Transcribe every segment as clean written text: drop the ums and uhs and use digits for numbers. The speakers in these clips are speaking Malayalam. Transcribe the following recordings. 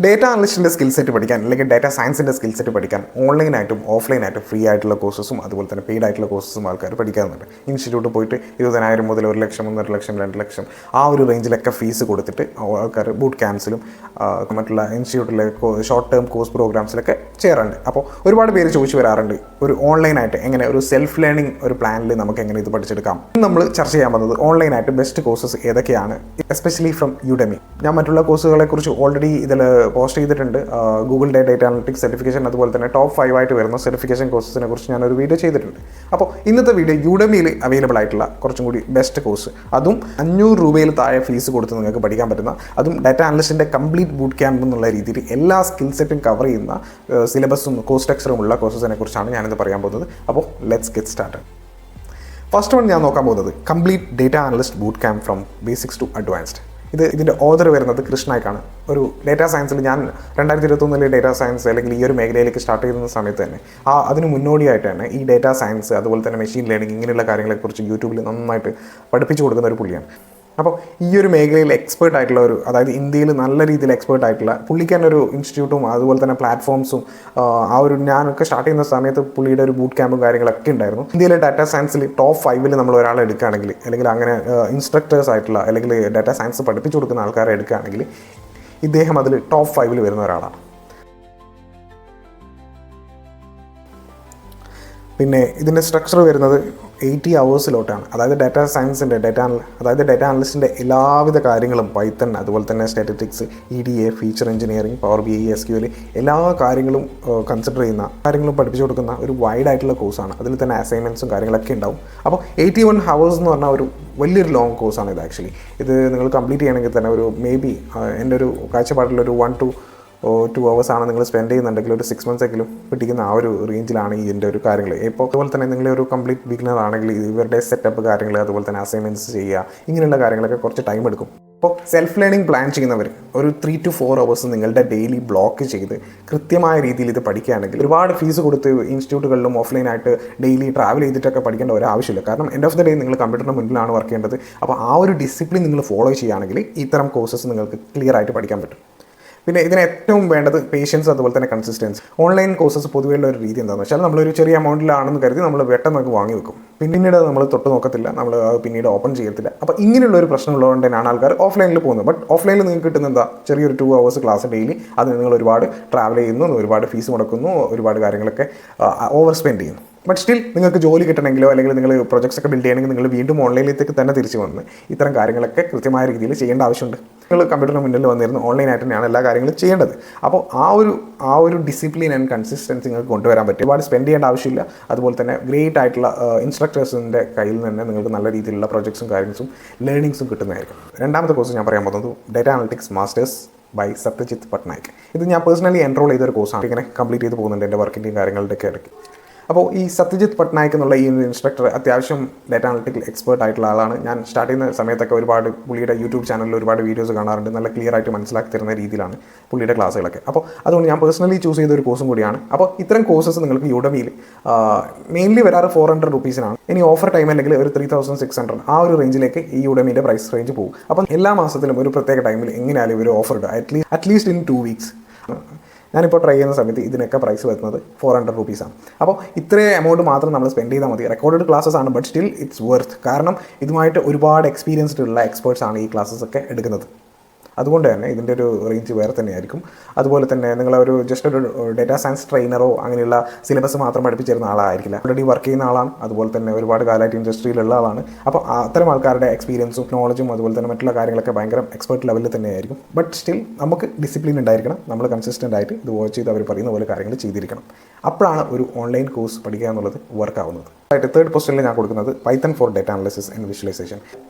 ഡേറ്റ അനലിസ്റ്റിൻ്റെ സ്കിൽ സെറ്റ് പഠിക്കാൻ അല്ലെങ്കിൽ ഡാറ്റ സയൻസിൻ്റെ സ്കിൽ സെറ്റ് പഠിക്കാൻ ഓൺലൈനായിട്ടും ഓഫ്ലൈനായിട്ടും ഫ്രീ ആയിട്ടുള്ള കോഴ്സസും അതുപോലെ തന്നെ പെയ്ഡ് ആയിട്ടുള്ള കോഴ്സസും ആൾക്കാർ പഠിക്കാറുണ്ട്. ഇൻസ്റ്റിറ്റ്യൂട്ട് പോയിട്ട് 20,000 മുതൽ 1 ലക്ഷം 1.5 ലക്ഷം 2 ലക്ഷം ആ ഒരു റേഞ്ചിലൊക്കെ ഫീസ് കൊടുത്തിട്ട് ആൾക്കാർ ബൂട്ട് ക്യാമ്പ്സിലും മറ്റുള്ള ഇൻസ്റ്റിറ്റ്യൂട്ടിലെ ഷോർട്ട് ടേം കോഴ്സ് പ്രോഗ്രാംസിലൊക്കെ ചേരാറുണ്ട്. അപ്പോൾ ഒരുപാട് പേര് ചോദിച്ചു വരാറുണ്ട്, ഒരു ഓൺലൈനായിട്ട് എങ്ങനെ ഒരു സെൽഫ് ലേണിംഗ് ഒരു പ്ലാനിൽ നമുക്ക് എങ്ങനെ ഇത് പഠിച്ചെടുക്കാം. നമ്മൾ ചർച്ച ചെയ്യാൻ വന്നത് ഓൺലൈനായിട്ട് ബെസ്റ്റ് കോഴ്സസ് ഏതൊക്കെയാണ്, എസ്പെഷ്യലി ഫ്രം യുഡെമി. ഞാൻ മറ്റുള്ള കോഴ്സുകളെക്കുറിച്ച് ഓൾറെഡി ഇതിൽ പോസ്റ്റ് ചെയ്തിട്ടുണ്ട്. ഗൂഗിൾ ഡേറ്റ അനലിറ്റിക്സ് സർട്ടിഫിക്കേഷൻ അതുപോലെ തന്നെ ടോപ്പ് 5 ആയിട്ട് വരുന്ന സർട്ടിഫിക്കേഷൻ കോഴ്സസിനെ കുറിച്ച് ഞാനൊരു വീഡിയോ ചെയ്തിട്ടുണ്ട്. അപ്പോൾ ഇന്നത്തെ വീഡിയോ യുഡെമിയിൽ അവൈലബിൾ ആയിട്ടുള്ള കുറച്ചും കൂടി ബെസ്റ്റ് കോഴ്സ്, അതും 500 രൂപയിൽ താഴെ ഫീസ് കൊടുത്ത് നിങ്ങൾക്ക് പഠിക്കാൻ പറ്റുന്ന, അതും ഡാറ്റ അനലിസ്റ്റിൻ്റെ കംപ്ലീറ്റ് ബൂട്ട് ക്യാമ്പ് എന്നുള്ള രീതിയിൽ എല്ലാ സ്കിൽ സെറ്റും കവർ ചെയ്യുന്ന സിലബസും കോഴ്സ് സ്ട്രക്ചറും ഉള്ള കോഴ്സസിനെ കുറിച്ചാണ് ഞാനിത് പറയാൻ പോകുന്നത്. അപ്പോൾ let's get started. First one ഞാൻ നോക്കാൻ പോകുന്നത് complete data analyst boot camp from basics to advanced. ഇതിൻ്റെ ഓതർ വരുന്നത് കൃഷ്ണനായിക്കാണ്. ഒരു ഡേറ്റാ സയൻസിൽ ഞാൻ 2021 ഡേറ്റാ സയൻസ് അല്ലെങ്കിൽ ഈ ഒരു മേഖലയിലേക്ക് സ്റ്റാർട്ട് ചെയ്യുന്ന സമയത്ത് തന്നെ അതിന് മുന്നോടിയായിട്ട് തന്നെ ഈ ഡേറ്റാ സയൻസ് അതുപോലെ തന്നെ മെഷീൻ ലേണിംഗ് ഇങ്ങനെയുള്ള കാര്യങ്ങളെക്കുറിച്ച് യൂട്യൂബിൽ നന്നായിട്ട് പഠിപ്പിച്ചു കൊടുക്കുന്ന ഒരു പുള്ളിയാണ്. അപ്പോൾ ഈ ഒരു മേഖലയിൽ എക്സ്പേർട്ട് ആയിട്ടുള്ള അതായത് ഇന്ത്യയിൽ നല്ല രീതിയിൽ എക്സ്പേർട്ട് ആയിട്ടുള്ള പുള്ളിക്ക് തന്നെ ഒരു ഇൻസ്റ്റിറ്റ്യൂട്ടും അതുപോലെ തന്നെ പ്ലാറ്റ്ഫോംസും ഞാനൊക്കെ സ്റ്റാർട്ട് ചെയ്യുന്ന സമയത്ത് പുള്ളിയുടെ ഒരു ബൂട്ട് ക്യാമ്പും കാര്യങ്ങളൊക്കെ ഉണ്ടായിരുന്നു. ഇന്ത്യയിലെ ഡാറ്റാ സയൻസിൽ ടോപ്പ് 5 നമ്മൾ ഒരാളെ എടുക്കുകയാണെങ്കിൽ, അല്ലെങ്കിൽ അങ്ങനെ ഇൻസ്ട്രക്ടേഴ്സ് ആയിട്ടുള്ള അല്ലെങ്കിൽ ഡാറ്റാ സയൻസ് പഠിപ്പിച്ചു കൊടുക്കുന്ന ആൾക്കാരെ എടുക്കുകയാണെങ്കിൽ ഇദ്ദേഹം അതിൽ ടോപ്പ് 5 വരുന്ന ഒരാളാണ്. പിന്നെ ഇതിൻ്റെ സ്ട്രക്ചർ വരുന്നത് 80 അവേഴ്സിലോട്ടാണ്. അതായത് ഡാറ്റാ സയൻസിൻ്റെ ഡാറ്റ അനലിസ്റ്റിൻ്റെ എല്ലാവിധ കാര്യങ്ങളും, പൈത്തൺ അതുപോലെ തന്നെ statistics, EDA, feature engineering, power BI, SQL എല്ലാ കാര്യങ്ങളും കൺസിഡർ ചെയ്യുന്ന കാര്യങ്ങളും പഠിപ്പിച്ചു കൊടുക്കുന്ന ഒരു വൈഡ് ആയിട്ടുള്ള കോഴ്സാണ്. അതിൽ തന്നെ അസൈൻമെൻറ്റ്സും കാര്യങ്ങളൊക്കെ ഉണ്ടാവും. അപ്പോൾ 81 ഹവേഴ്സ് എന്ന് പറഞ്ഞാൽ ഒരു വലിയൊരു ലോങ് കോഴ്സാണ് ഇത്. ആക്ച്വലി ഇത് നിങ്ങൾ കംപ്ലീറ്റ് ചെയ്യണമെങ്കിൽ തന്നെ ഒരു മേ ബി എൻ്റെ ഒരു കാഴ്ചപ്പാടിലൊരു 1 to 2 hours ആണ് നിങ്ങൾ സ്പെൻഡ് ചെയ്യുന്നുണ്ടെങ്കിൽ ഒരു 6 months എങ്കിലും പിടിക്കുന്ന ആ ഒരു റേഞ്ചിലാണ് ഇതിൻ്റെ ഒരു കാര്യങ്ങൾ. ഇപ്പോൾ അതുപോലെ തന്നെ നിങ്ങളൊരു കംപ്ലീറ്റ് ബിഗിനർ ആണെങ്കിൽ ഇവരുടെ സെറ്റപ്പ് കാര്യങ്ങൾ അതുപോലെ തന്നെ അസൈൻമെൻറ്റ്സ് ചെയ്യുക ഇങ്ങനെയുള്ള കാര്യങ്ങളൊക്കെ കുറച്ച് ടൈം എടുക്കും. അപ്പോൾ സെൽഫ് ലേണിംഗ് പ്ലാൻ ചെയ്യുന്നവർ ഒരു 3 to 4 hours നിങ്ങളുടെ ഡെയിലി ബ്ലോക്ക് ചെയ്ത് കൃത്യമായ രീതിയിൽ ഇത് പഠിക്കുകയാണെങ്കിൽ ഒരുപാട് ഫീസ് കൊടുത്ത് ഇൻസ്റ്റിറ്റ്യൂട്ടുകളിലും ഓഫ്ലൈനായിട്ട് ഡെയിലി ട്രാവൽ ചെയ്തിട്ടൊക്കെ പഠിക്കേണ്ട ഒരു ആവശ്യമില്ല. കാരണം എൻഡ് ഓഫ് ദ ഡേ നിങ്ങൾ കമ്പ്യൂട്ടറിന് മുന്നിലാണ് വർക്ക് ചെയ്യേണ്ടത്. അപ്പോൾ ആ ഒരു ഡിസിപ്ലിൻ നിങ്ങൾ ഫോളോ ചെയ്യുകയാണെങ്കിൽ ഇത്തരം കോഴ്സസ് നിങ്ങൾക്ക് ക്ലിയർ ആയിട്ട് പഠിക്കാൻ പറ്റും. പിന്നെ ഇതിന് ഏറ്റവും വേണ്ടത് പേഷ്യൻസ് അതുപോലെ തന്നെ കൺസിസ്റ്റൻസി. ഓൺലൈൻ കോഴ്സസ് പൊതുവെയുള്ള ഒരു രീതി എന്താണെന്ന് വെച്ചാൽ നമ്മളൊരു ചെറിയ എമൗണ്ടിലാണെന്ന് കരുതി നമ്മൾ പെട്ടെന്ന് വാങ്ങി വെക്കും. പിന്നീട് നമ്മൾ തൊട്ട് നോക്കത്തില്ല, നമ്മൾ പിന്നീട് ഓപ്പൺ ചെയ്യത്തില്ല. അപ്പോൾ ഇങ്ങനെയുള്ള ഒരു പ്രശ്നം ഉള്ളതുകൊണ്ട് തന്നെയാണ് ആൾക്കാർ ഓഫ്ലൈനിൽ പോകുന്നത്. ബട്ട് ഓഫ്ലൈനിൽ നിങ്ങൾക്ക് കിട്ടുന്ന എന്താ, ചെറിയൊരു 2 hours ക്ലാസ് ഡെയിലി, അതിന് നിങ്ങൾ ഒരുപാട് ട്രാവൽ ചെയ്യുന്നു, ഒരുപാട് ഫീസ് മുടക്കുന്നു, ഒരുപാട് കാര്യങ്ങളൊക്കെ ഓവർ സ്പെൻഡ് ചെയ്യുന്നു. ബട്ട് സ്റ്റിൽ നിങ്ങൾക്ക് ജോലി കിട്ടണമെങ്കിലോ അല്ലെങ്കിൽ നിങ്ങൾ പ്രൊജക്ട്സ് ഒക്കെ ബിൽഡ് ചെയ്യണമെങ്കിൽ നിങ്ങൾ വീണ്ടും ഓൺലൈനിലേക്ക് തന്നെ തിരിച്ചു വന്ന് ഇത്തരം കാര്യങ്ങളൊക്കെ കൃത്യമായ രീതിയിൽ ചെയ്യേണ്ട ആവശ്യമുണ്ട്. നിങ്ങൾ കമ്പ്യൂട്ടറിന് മുന്നിൽ വന്നിരുന്ന് ഓൺലൈനായിട്ട് തന്നെയാണ് എല്ലാ കാര്യങ്ങളും ചെയ്യേണ്ടത്. അപ്പോൾ ആ ഒരു ഡിസിപ്ലിൻ ആൻഡ് കൺസിസ്റ്റൻസി നിങ്ങൾക്ക് കൊണ്ടുവരാൻ പറ്റും. ഒരുപാട് സ്പെൻഡ് ചെയ്യേണ്ട ആവശ്യമില്ല. അതുപോലെ തന്നെ ഗ്രേറ്റ് ആയിട്ടുള്ള ഇൻസ്ട്രക്ടേഴ്സിൻ്റെ കയ്യിൽ നിന്ന് നിങ്ങൾക്ക് നല്ല രീതിയിലുള്ള പ്രൊജക്ട്സും കാര്യങ്ങളും ലേണിങ്സും കിട്ടുന്നതായിരിക്കും. രണ്ടാമത്തെ കോഴ്സ് ഞാൻ പറയാൻ പോകുന്നത് data analytics masters by Satyajit Patnaik. ഇത് ഞാൻ പേഴ്സണലി എൻറോൾ ചെയ്തൊരു കോഴ്സാണ്. ഇങ്ങനെ കംപ്ലീറ്റ് ചെയ്ത് പോകുന്നുണ്ട് എൻ്റെ വർക്കിൻ്റെയും കാര്യങ്ങളുടെയൊക്കെ ഇടയ്ക്ക്. അപ്പോൾ ഈ സത്യജിത്ത് പട്നായിക് എന്നുള്ള ഈ ഇൻസ്ട്രക്ടർ അത്യാവശ്യം ഡാറ്റ അനലിറ്റിക്കൽ എക്സ്പേർട്ട് ആയിട്ടുള്ള ആളാണ്. ഞാൻ സ്റ്റാർട്ട് ചെയ്യുന്ന സമയത്തൊക്കെ ഒരുപാട് പുള്ളിയുടെ യൂട്യൂബ് ചാനലിൽ ഒരുപാട് വീഡിയോസ് കാണാറുണ്ട്. നല്ല ക്ലിയർ ആയിട്ട് മനസ്സിലാക്കി തരുന്ന രീതിയിലാണ് പുള്ളിയുടെ ക്ലാസ്സുകളൊക്കെ. അപ്പോൾ അതുകൊണ്ട് ഞാൻ പേഴ്സണലി ചൂസ് ചെയ്ത ഒരു കോഴ്സും കൂടിയാണ്. അപ്പോൾ ഇത്തരം കോഴ്സസ് നിങ്ങൾക്ക് യുഡെമിയിൽ മെയിൻലി വരാറ് 400 rupees-നാണ്. ഇനി ഓഫർ ടൈം അല്ലെങ്കിൽ ഒരു 3600 ആ ഒരു റേഞ്ചിലേക്ക് ഈ യുഡെമിയുടെ പ്രൈസ് റേഞ്ച് പോകും. അപ്പം എല്ലാ മാസത്തിലും ഒരു പ്രത്യേക ടൈമിൽ എങ്ങനെയാലും ഒരു ഓഫർ ഇടുക, അറ്റ്ലീസ്റ്റ് ഇൻ 2 weeks. ഞാനിപ്പോൾ ട്രൈ ചെയ്യുന്ന സമയത്ത് ഇതിനൊക്കെ പ്രൈസ് വരുന്നത് 400 rupees-ആണ്. അപ്പോൾ ഇത്രയും എമൗണ്ട് മാത്രം നമ്മൾ സ്പെൻഡ് ചെയ്താൽ മതി. റെക്കോർഡഡ് ക്ലാസ്സസ് ആണ്, ബട്ട് സ്റ്റിൽ ഇറ്റ്സ് വർത്ത്. കാരണം ഇതുമായിട്ട് ഒരുപാട് എക്സ്പീരിയൻസ്ഡ് ഉള്ള എക്സ്പേർട്സ് ആണ് ഈ ക്ലാസ്സസ് ഒക്കെ എടുക്കുന്നത്. അതുകൊണ്ട് തന്നെ ഇതിൻ്റെ ഒരു റേഞ്ച് വേറെ തന്നെയായിരിക്കും. അതുപോലെ തന്നെ നിങ്ങളൊരു ജസ്റ്റ് ഒരു ഡേറ്റാ സയൻസ് ട്രെയിനറോ അങ്ങനെയുള്ള സിലബസ് മാത്രം പഠിപ്പിച്ചിരുന്ന ആളായിരിക്കില്ല. ഓൾറെഡി വർക്ക് ചെയ്യുന്ന ആളാണ്, അതുപോലെ തന്നെ ഒരുപാട് കാലമായിട്ട് ഇൻഡസ്ട്രിയിലുള്ള ആളാണ്. അപ്പോൾ അത്തരം ആൾക്കാരുടെ എക്സ്പീരിയൻസും നോളജും അതുപോലെ തന്നെ മറ്റുള്ള കാര്യങ്ങളൊക്കെ ഭയങ്കര എക്സ്പേർട്ട് ലെവലിൽ തന്നെയായിരിക്കും. ബട്ട് സ്റ്റിൽ നമുക്ക് ഡിസിപ്ലിൻ ഉണ്ടായിരിക്കണം. നമ്മൾ കൺസിസ്റ്റൻ്റ് ആയിട്ട് ഇത് വാച്ച് ചെയ്ത് അവർ പറയുന്ന പോലെ കാര്യങ്ങൾ ചെയ്തിരിക്കണം. അപ്പോഴാണ് ഒരു ഓൺലൈൻ കോഴ്സ് പഠിക്കുക എന്നുള്ളത് വർക്ക് ആവുന്നത്. തേർഡ് പൊസിഷനിൽ ഞാൻ കൊടുക്കുന്നത് Python for data analysis and visualisation.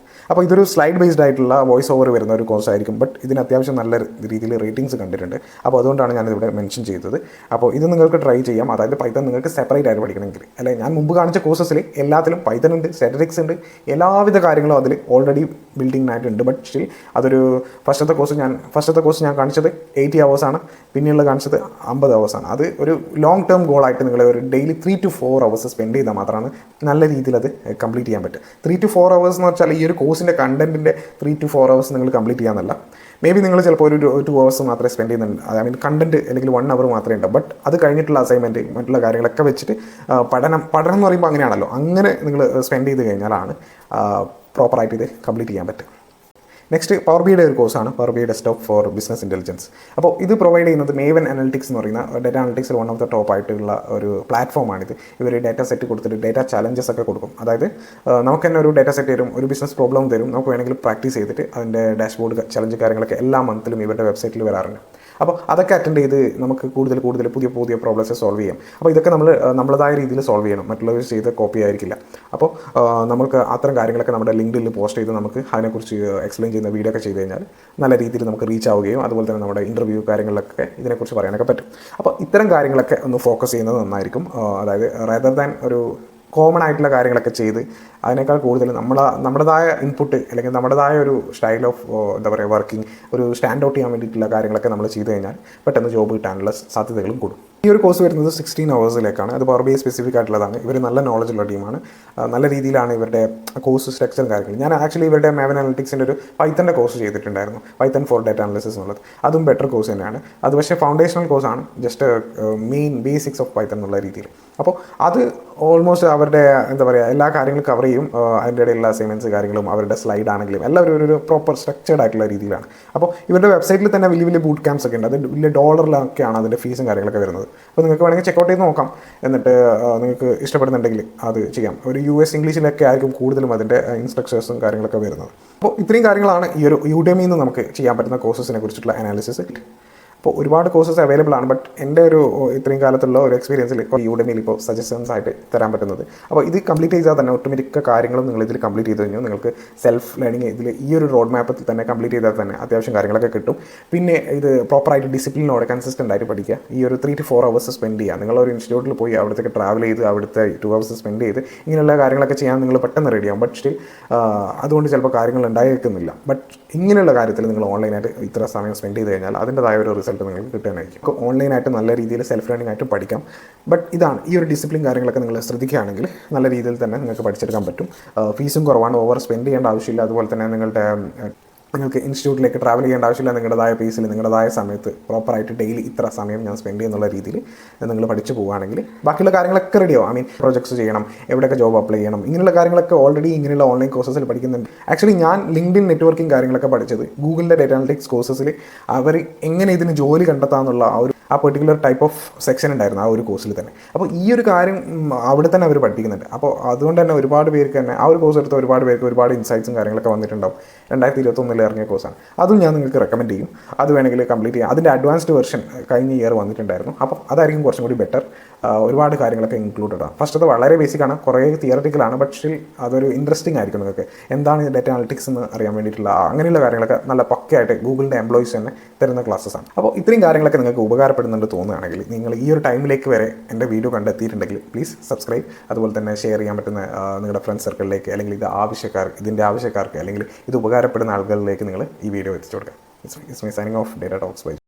അപ്പോൾ ഇതൊരു സ്ലൈഡ് ബേസ്ഡ് ആയിട്ടുള്ള വോയിസ് ഓവർ വരുന്ന ഒരു കോഴ്സ് ആയിരിക്കും. ബട്ട് ഇതിന് അത്യാവശ്യം നല്ല രീതിയിൽ റേറ്റിംഗ്സ് കണ്ടിട്ടുണ്ട്. അപ്പോൾ അതുകൊണ്ടാണ് ഞാനിവിടെ മെൻഷൻ ചെയ്തത്. അപ്പോൾ ഇത് നിങ്ങൾക്ക് ട്രൈ ചെയ്യാം. അതായത് പൈത്തൺ നിങ്ങൾക്ക് സെപ്പറേറ്റ് ആയിട്ട് പഠിക്കണമെങ്കിൽ, അല്ലെ ഞാൻ മുമ്പ് കാണിച്ച കോഴ്സസിൽ എല്ലാത്തിലും പൈത്തൺ ഉണ്ട്, സ്റ്റാറ്റിസ്റ്റിക്സ് ഉണ്ട്, എല്ലാവിധ കാര്യങ്ങളും അതിൽ ഓൾറെഡി ബിൽഡിംഗ് ആയിട്ടുണ്ട്. ബട്ട് സ്റ്റിൽ അതൊരു ഫസ്റ്റത്തെ കോഴ്സ് ഞാൻ കാണിച്ചത് 80 hours ആണ്. പിന്നെയുള്ള കാണിച്ചത് 50 hours ആണ്. അത് ഒരു ലോങ് ടേം ഗോളായിട്ട് നിങ്ങൾ ഒരു ഡെയിലി 3 to 4 hours സ്പെൻഡ് ചെയ്താൽ മാത്രമാണ് നല്ല രീതിയിൽ അത് കംപ്ലീറ്റ് ചെയ്യാൻ പറ്റും. 3 to 4 hours എന്ന് വെച്ചാൽ ഈ ഒരു കോഴ്സിൻ്റെ കണ്ടൻറ്റിൻ്റെ 3 to 4 hours നിങ്ങൾ കംപ്ലീറ്റ് ചെയ്യാമെന്നല്ല. മേ ബി നിങ്ങൾ ചിലപ്പോൾ ഒരു 2 hours മാത്രമേ സ്പെൻഡ് ചെയ്യുന്നുണ്ട്, ഐ മീൻ കണ്ടൻറ്റ് അല്ലെങ്കിൽ 1 hour മാത്രമേ ഉണ്ടാവും. ബട്ട് അത് കഴിഞ്ഞിട്ടുള്ള അസൈൻമെൻറ്റ് മറ്റുള്ള കാര്യങ്ങളൊക്കെ വെച്ചിട്ട് പഠനം എന്ന് പറയുമ്പോൾ അങ്ങനെയാണല്ലോ, അങ്ങനെ നിങ്ങൾ സ്പെൻഡ് ചെയ്ത് കഴിഞ്ഞാലാണ് പ്രോപ്പറായിട്ട് ഇത് കംപ്ലീറ്റ് ചെയ്യാൻ പറ്റും. നെക്സ്റ്റ് പവർ ബിയുടെ ഒരു കോഴ്സാണ് power B desktop for business intelligence. അപ്പോൾ ഇത് പ്രൊവൈഡ് ചെയ്യുന്നത് മേവൻ അനലിറ്റിക്സ് എന്ന് പറയുന്ന ഡാറ്റ അനലിറ്റിക്സിൽ വൺ ഓഫ് ദ ടോപ്പ് ആയിട്ടുള്ള ഒരു പ്ലാറ്റ്ഫോമാണിത്. ഇവർ ഡാറ്റ സെറ്റ് കൊടുത്തിട്ട് ഡാറ്റ ചലഞ്ചസ് ഒക്കെ കൊടുക്കും. അതായത് നമുക്ക് തന്നെ ഒരു ഡാറ്റ സെറ്റ് തരും, ഒരു ബിസിനസ് പ്രോബ്ലം തരും, നമുക്ക് വേണമെങ്കിൽ പ്രാക്ടീസ് ചെയ്തിട്ട് അതിൻ്റെ ഡാഷ്ബോർഡ് ചലഞ്ച് കാര്യങ്ങളൊക്കെ എല്ലാ മന്തിലും ഇവരുടെ വെബ്സൈറ്റിൽ വരാറുണ്ട്. അപ്പോൾ അതൊക്കെ അറ്റൻഡ് ചെയ്ത് നമുക്ക് കൂടുതൽ പുതിയ പ്രോബ്ലംസ് സോൾവ് ചെയ്യാം. അപ്പോൾ ഇതൊക്കെ നമ്മൾ നമ്മളതായ രീതിയിൽ സോൾവ് ചെയ്യണം, മറ്റുള്ളവർ ചെയ്ത് കോപ്പി ആയിരിക്കില്ല. അപ്പോൾ നമുക്ക് അത്തരം കാര്യങ്ങളൊക്കെ നമ്മുടെ ലിങ്ക്ഡിനിൽ പോസ്റ്റ് ചെയ്ത് നമുക്ക് അതിനെക്കുറിച്ച് എക്സ്പ്ലെയിൻ ചെയ്യുന്ന വീഡിയോ ഒക്കെ ചെയ്ത് കഴിഞ്ഞാൽ നല്ല രീതിയിൽ നമുക്ക് റീച്ച് ആവുകയും അതുപോലെ തന്നെ നമ്മുടെ ഇൻ്റർവ്യൂ കാര്യങ്ങളിലൊക്കെ ഇതിനെക്കുറിച്ച് പറയാനൊക്കെ പറ്റും. അപ്പോൾ ഇത്തരം കാര്യങ്ങളൊക്കെ ഒന്ന് ഫോക്കസ് ചെയ്യുന്നത് നന്നായിരിക്കും. അതായത് റേദർ ദാൻ ഒരു കോമൺ ആയിട്ടുള്ള കാര്യങ്ങളൊക്കെ ചെയ്ത് അതിനേക്കാൾ കൂടുതൽ നമ്മുടേതായ ഇൻപുട്ട് അല്ലെങ്കിൽ നമ്മുടേതായ ഒരു സ്റ്റൈൽ ഓഫ് എന്താ പറയുക വർക്കിംഗ് ഒരു സ്റ്റാൻഡ് ഔട്ട് ചെയ്യാൻ വേണ്ടിയിട്ടുള്ള കാര്യങ്ങളൊക്കെ നമ്മൾ ചെയ്ത് കഴിഞ്ഞാൽ പെട്ടെന്ന് ജോബ് കിട്ടാനുള്ള സാധ്യതകളും കൂടും. ഈ ഒരു കോഴ്സ് വരുന്നത് 16 hours അത് പവർ ബി സ്പെസിഫിക് ആയിട്ടുള്ളതാണ്. ഇവർ നല്ല നോളജുള്ള ടീമാണ്, നല്ല രീതിയിലാണ് ഇവരുടെ കോഴ്സ് സ്ട്രക്ചറും കാര്യങ്ങളും. ഞാൻ ആക്ച്വലി ഇവരുടെ മാവൻ അനലിറ്റിക്സിൻ്റെ ഒരു പൈത്തൻ്റെ കോഴ്സ് ചെയ്തിട്ടുണ്ടായിരുന്നു, പൈത്തൺ ഫോർ ഡാറ്റ അനാലിസിസ് എന്നുള്ളത്. അതും ബെറ്റർ കോഴ്സ് തന്നെയാണ്. അത് പക്ഷേ ഫൗണ്ടേഷണൽ കോഴ്സാണ്, just main basics of Python എന്നുള്ള രീതിയിൽ. അപ്പോൾ അത് ഓൾമോസ്റ്റ് അവരുടെ എന്താ പറയുക എല്ലാ കാര്യങ്ങളും കവർ ചെയ്യും. അതിൻ്റെ ഇടയിലുള്ള അസൈൻമെൻറ്റ്സ് കാര്യങ്ങളും അവരുടെ സ്ലൈഡ് ആണെങ്കിലും എല്ലാവരും ഒരു പ്രോപ്പർ സ്ട്രക്ചേർഡ് ആയിട്ടുള്ള രീതിയിലാണ്. അപ്പോൾ ഇവരുടെ വെബ്സൈറ്റിൽ തന്നെ വലിയ ബൂട്ട് ക്യാമ്പ്സ് ഒക്കെ ഉണ്ട്. അത് വലിയ ഡോളറിലൊക്കെയാണ് അതിൻ്റെ ഫീസും കാര്യങ്ങളൊക്കെ വരുന്നത്. അപ്പോൾ നിങ്ങൾക്ക് വേണമെങ്കിൽ ചെക്കൗട്ട് ചെയ്ത് നോക്കാം. എന്നിട്ട് നിങ്ങൾക്ക് ഇഷ്ടപ്പെടുന്നുണ്ടെങ്കിൽ അത് ചെയ്യാം. ഒരു US ഇംഗ്ലീഷിലൊക്കെ ആയിരിക്കും കൂടുതലും അതിൻ്റെ ഇൻസ്ട്രക്ഷൻസും കാര്യങ്ങളൊക്കെ വരുന്നത്. അപ്പോൾ ഇത്രയും കാര്യങ്ങളാണ് ഈ ഒരു യുഡെമിയിൽ നിന്ന് നമുക്ക് ചെയ്യാൻ പറ്റുന്ന കോഴ്സസിനെ കുറിച്ചിട്ടുള്ള അനാലിസിസ്. അപ്പോൾ ഒരുപാട് കോഴ്സസ് അവൈലബിൾ ആണ്. ബട്ട് എൻ്റെ ഒരു ഇത്രയും കാലത്തുള്ള ഒരു എക്സ്പീരിയൻസിൽ ഇപ്പോൾ യുഡെമിയിൽ ഇപ്പോൾ സജഷൻസ് ആയിട്ട് തരാൻ പറ്റുന്നത്. അപ്പോൾ ഇത് കംപ്ലീറ്റ് ചെയ്താൽ തന്നെ ഒട്ടുമിക്ക കാര്യങ്ങളും നിങ്ങൾ ഇതിൽ കംപ്ലീറ്റ് ചെയ്ത് കഴിഞ്ഞു. നിങ്ങൾക്ക് സെൽഫ് ലേണിംഗ് ഇതിൽ ഈ ഒരു റോഡ് മാപ്പിൽ തന്നെ കംപ്ലീറ്റ് ചെയ്താൽ തന്നെ അത്യാവശ്യം കാര്യങ്ങളൊക്കെ കിട്ടും. പിന്നെ ഇത് പ്രോപ്പറായിട്ട് ഡിസിപ്ലിനോടെ കൺസിസ്റ്റൻ്റ് ആയിട്ട് പഠിക്കുക. ഈ ഒരു 3 to 4 hours സ്പെൻഡ് ചെയ്യുക. നിങ്ങളൊരു ഇൻസ്റ്റിറ്റ്യൂട്ടിൽ പോയി അവിടത്തേക്ക് ട്രാവൽ ചെയ്ത് അവിടുത്തെ 2 hours സ്പെൻഡ് ചെയ്ത് ഇങ്ങനെയുള്ള കാര്യങ്ങളൊക്കെ ചെയ്യാൻ നിങ്ങൾ പെട്ടെന്ന് റെഡിയാവും. ബട്ട് സ്റ്റിൽ അതുകൊണ്ട് ചിലപ്പോൾ കാര്യങ്ങൾ ഉണ്ടായിരിക്കുന്നില്ല. ബട്ട് ഇങ്ങനെയുള്ള കാര്യത്തിൽ നിങ്ങൾ ഓൺലൈനായിട്ട് ഇത്ര സമയം സ്പെൻഡ് ചെയ്ത് കഴിഞ്ഞാൽ അതിൻ്റെതായ ഒരു റിസൾട്ട് നിങ്ങൾക്ക് കിട്ടാനായിരിക്കും. ഓൺലൈനായിട്ട് നല്ല രീതിയിൽ സെൽഫ് ലേണിംഗ് ആയിട്ട് പഠിക്കാം. ബട്ട് ഇതാണ് ഈ ഒരു ഡിസിപ്ലിൻ കാര്യങ്ങളൊക്കെ നിങ്ങൾ ശ്രദ്ധിക്കുകയാണെങ്കിൽ നല്ല രീതിയിൽ തന്നെ നിങ്ങൾക്ക് പഠിച്ചെടുക്കാൻ പറ്റും. ഫീസും കുറവാണ്, ഓവർ സ്പെൻഡ് ചെയ്യേണ്ട ആവശ്യമില്ല. അതുപോലെ തന്നെ നിങ്ങൾക്ക് ഇൻസ്റ്റിറ്റ്യൂട്ടിലേക്ക് ട്രാവൽ ചെയ്യേണ്ട ആവശ്യമില്ല. നിങ്ങളുടേതായ പേസിൽ നിങ്ങളുടേതായ സമയത്ത് പ്രോപ്പറായിട്ട് ഡെയിലി ഇത്ര സമയം ഞാൻ സ്പെൻഡ് ചെയ്യുന്നുള്ള രീതിയിൽ നിങ്ങൾ പഠിച്ചു പോകുകയാണെങ്കിൽ ബാക്കിയുള്ള കാര്യങ്ങളൊക്കെ റെഡിയാവും. ഐ മീൻ പ്രോജക്ട്സ് ചെയ്യണം, എവിടെയൊക്കെ ജോബ് അപ്ലൈ ചെയ്യണം, ഇങ്ങനെയുള്ള കാര്യങ്ങളൊക്കെ ഓൾറെഡി ഇങ്ങനെയുള്ള ഓൺലൈൻ കോഴ്സസിൽ പഠിക്കുന്നുണ്ട്. ആക്ച്വലി ഞാൻ ലിങ്ക്ഡിൻ നെറ്റ്വർക്കിംഗ് കാര്യങ്ങളൊക്കെ പഠിച്ചത് ഗൂഗിളിൻ്റെ ഡാറ്റ അനലിറ്റിക്സ് കോഴ്സസിൽ അവർ എങ്ങനെ ഇതിന് ജോലി കണ്ടെത്താമെന്നുള്ള ആ പെർട്ടിക്കുലർ ടൈപ്പ് ഓഫ് സെക്ഷൻ ഉണ്ടായിരുന്നു ആ ഒരു കോഴ്സിൽ തന്നെ. അപ്പോൾ ഈ ഒരു കാര്യം അവിടെ തന്നെ അവർ പഠിപ്പിക്കുന്നുണ്ട്. അപ്പോൾ അതുകൊണ്ട് തന്നെ ഒരുപാട് പേർക്ക് തന്നെ ആ ഒരു കോഴ്സ് എടുത്ത ഒരുപാട് പേർക്ക് ഒരുപാട് ഇൻസൈറ്റ്സും കാര്യങ്ങളൊക്കെ വന്നിട്ടുണ്ടാവും. 2021 ഇറങ്ങിയ കോഴ്സാണ്. അതും ഞാൻ നിങ്ങൾക്ക് റെക്കമെൻഡ് ചെയ്യും. അത് വേണമെങ്കിൽ കംപ്ലീറ്റ് ചെയ്യാം. അതിൻ്റെ അഡ്വാൻസ്ഡ് വെർഷൻ കഴിഞ്ഞ ഇയർ വന്നിട്ടുണ്ടായിരുന്നു. അപ്പോൾ അതായിരിക്കും കുറച്ചും കൂടി ബെറ്റർ. ഒരുപാട് കാര്യങ്ങളൊക്കെ ഇൻക്ലൂഡഡ് ആണ്. ഫസ്റ്റ് അത് വളരെ ബേസിക്കാണ്, കുറേ തിയററ്റിക്കലാണ്. ബട്ട് സ്റ്റിൽ അതൊരു ഇൻട്രസ്റ്റിംഗ് ആയിരിക്കും നിങ്ങൾക്ക്. എന്താണ് ഡാറ്റ അനലിറ്റിക്സ് എന്ന് അറിയാൻ വേണ്ടിയിട്ടുള്ള അങ്ങനെയുള്ള കാര്യങ്ങളൊക്കെ നല്ല പക്കയായിട്ട് ഗൂഗിളിൻ്റെ എംപ്ലോയീസ് തന്നെ തരുന്ന ക്ലാസ്സസ് ആണ്. അപ്പോൾ ഇത്രയും കാര്യങ്ങളൊക്കെ നിങ്ങൾക്ക് ഉപകാരപ്പെടുന്നുണ്ട് തോന്നുകയാണെങ്കിൽ നിങ്ങൾ ഈ ഒരു ടൈമിലേക്ക് വരെ എൻ്റെ വീഡിയോ കണ്ടെത്തിയിട്ടുണ്ടെങ്കിൽ പ്ലീസ് സബ്സ്ക്രൈബ്. അതുപോലെ തന്നെ ഷെയർ ചെയ്യാൻ പറ്റുന്ന നിങ്ങളുടെ ഫ്രണ്ട്സ് സർക്കിളിലേക്ക് അല്ലെങ്കിൽ ഇതിൻ്റെ ആവശ്യക്കാർക്ക് അല്ലെങ്കിൽ ഇത് ഉപകാരപ്പെടുന്ന ആളുകളിലേക്ക് നിങ്ങൾ ഈ വീഡിയോ എത്തിച്ചു കൊടുക്കുക. It's me signing off data talks by